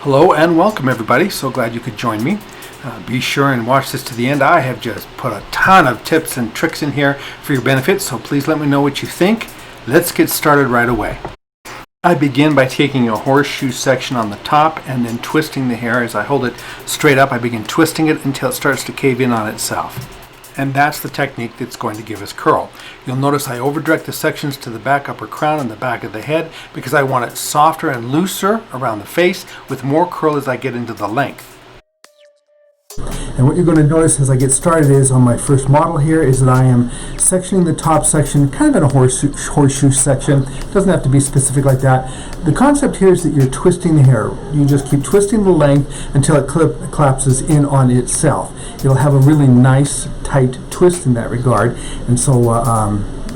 Hello and welcome everybody. So glad you could join me. Be sure and watch this to the end. I have just put a ton of tips and tricks in here for your benefit, so please let me know what you think. Let's get started right away. I begin by taking a horseshoe section on the top and then twisting the hair. As I hold it straight up, I begin twisting it until it starts to cave in on itself. And that's the technique that's going to give us curl. You'll notice I overdirect the sections to the back upper crown and the back of the head because I want it softer and looser around the face with more curl as I get into the length. And what you're going to notice as I get started is on my first model here is that I am sectioning the top section kind of in a horseshoe section. It doesn't have to be specific like that. The concept here is that you're twisting the hair. You just keep twisting the length until it collapses in on itself. It'll have a really nice tight twist in that regard, and so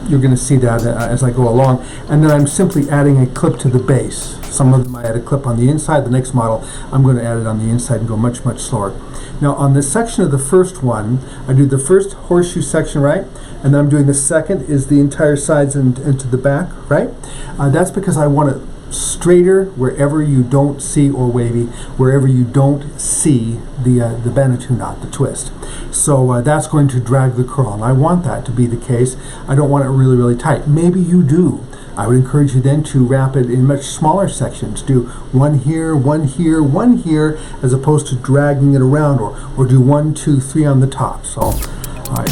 you're going to see that as I go along. And then I'm simply adding a clip to the base. Some of them I add a clip on the inside. The next model I'm going to add it on the inside and go much slower. Now on this section of the first one, I do the first horseshoe section, right? And then I'm doing the second is the entire sides and to the back, right? That's because I want it straighter wherever you don't see, or wavy wherever you don't see the Banatu knot, the twist. So that's going to drag the curl, and I want that to be the case. I don't want it really tight. Maybe you do. I would encourage you then to wrap it in much smaller sections. Do one here, one here, one here, as opposed to dragging it around, or do 1, 2, 3 on the top. So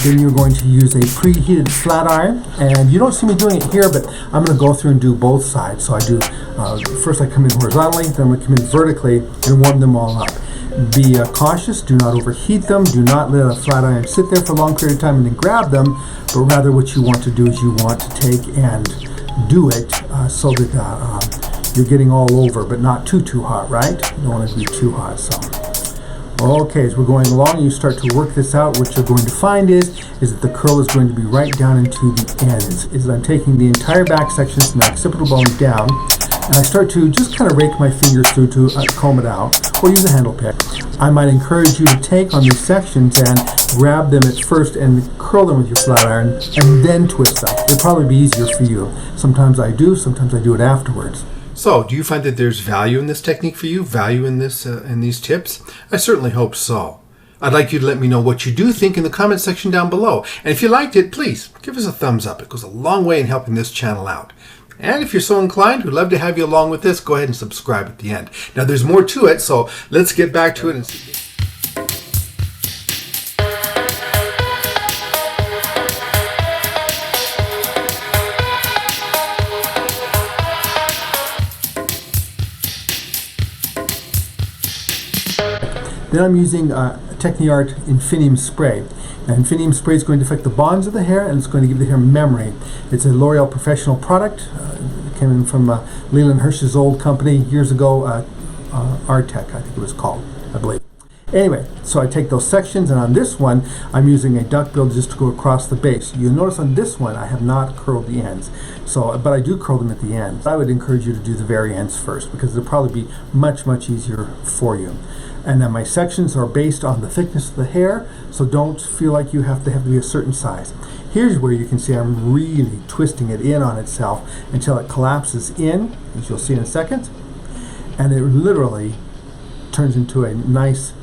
then you're going to use a preheated flat iron, and you don't see me doing it here, but I'm going to go through and do both sides. So I do, first I come in horizontally, then I'm going to come in vertically and warm them all up. Be cautious, do not overheat them, do not let a flat iron sit there for a long period of time and then grab them, but rather what you want to do is you want to take and do it so that you're getting all over, but not too hot, right? You don't want it to be too hot. So okay, as we're going along, you start to work this out. What you're going to find is that the curl is going to be right down into the ends. Is that I'm taking the entire back section from the occipital bone down, and I start to just kind of rake my fingers through to comb it out, or use a handle pick. I might encourage you to take on these sections and grab them at first and curl them with your flat iron, and then twist them. It'll probably be easier for you. Sometimes I do it afterwards. So, do you find that there's value in this technique for you? Value in this in these tips? I certainly hope so. I'd like you to let me know what you do think in the comment section down below. And if you liked it, please give us a thumbs up. It goes a long way in helping this channel out. And if you're so inclined, we'd love to have you along with this. Go ahead and subscribe at the end. Now, there's more to it, so let's get back to it and see. Then I'm using Techniart Infinium Spray. And Infinium Spray is going to affect the bonds of the hair, and it's going to give the hair memory. It's a L'Oreal Professional product. It came in from Leland Hirsch's old company years ago, Artec, I think it was called, I believe. Anyway, so I take those sections, and on this one, I'm using a duck bill just to go across the base. You'll notice on this one, I have not curled the ends. But I do curl them at the end. I would encourage you to do the very ends first, because it'll probably be much easier for you. And then my sections are based on the thickness of the hair, so don't feel like you have to be a certain size. Here's where you can see I'm really twisting it in on itself until it collapses in, as you'll see in a second, and it literally turns into a nice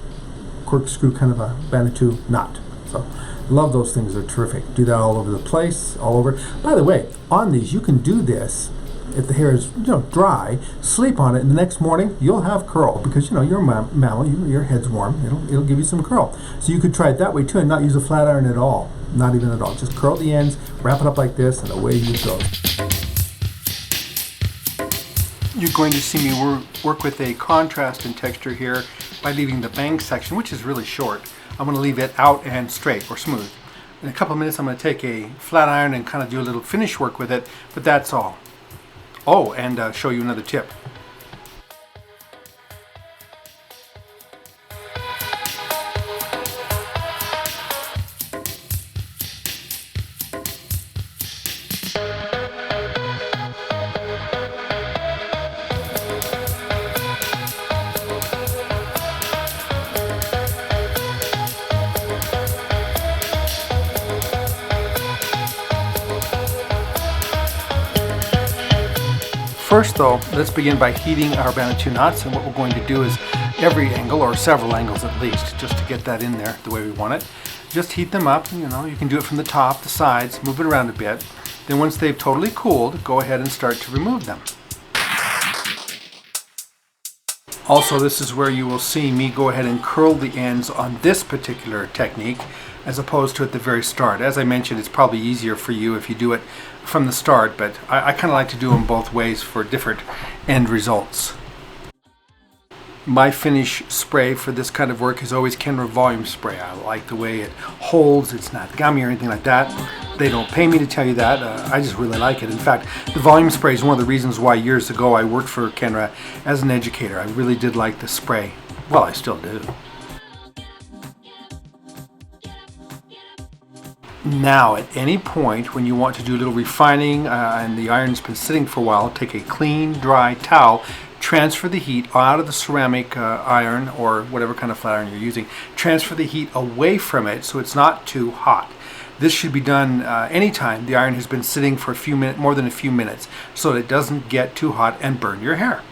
corkscrew kind of a Banatu knot. So love those things, they're terrific. Do that all over the place, all over. By the way, on these you can do this if the hair is dry, sleep on it, and the next morning you'll have curl, because you're a mammal, your head's warm, it'll give you some curl. So you could try it that way too and not use a flat iron at all, not even at all. Just curl the ends, wrap it up like this, and away you go. You're going to see me work with a contrast in texture here by leaving the bang section, which is really short. I'm going to leave it out and straight or smooth. In a couple of minutes I'm going to take a flat iron and kind of do a little finish work with it, but that's all. Oh, and show you another tip. First though, let's begin by heating our Vanuatu knots, and what we're going to do is every angle, or several angles at least, just to get that in there the way we want it. Just heat them up, you can do it from the top, the sides, move it around a bit. Then once they've totally cooled, go ahead and start to remove them. Also, this is where you will see me go ahead and curl the ends on this particular technique as opposed to at the very start. As I mentioned, it's probably easier for you if you do it from the start, but I kind of like to do them both ways for different end results. My finish spray for this kind of work is always Kenra Volume Spray. I like the way it holds. It's not gummy or anything like that. They don't pay me to tell you that. I just really like it. In fact, the volume spray is one of the reasons why years ago I worked for Kenra as an educator. I really did like the spray. Well, I still do. Now, at any point when you want to do a little refining and the iron's been sitting for a while, take a clean, dry towel, transfer the heat out of the ceramic iron or whatever kind of flat iron you're using. Transfer the heat away from it so it's not too hot. This should be done anytime the iron has been sitting for more than a few minutes so that it doesn't get too hot and burn your hair.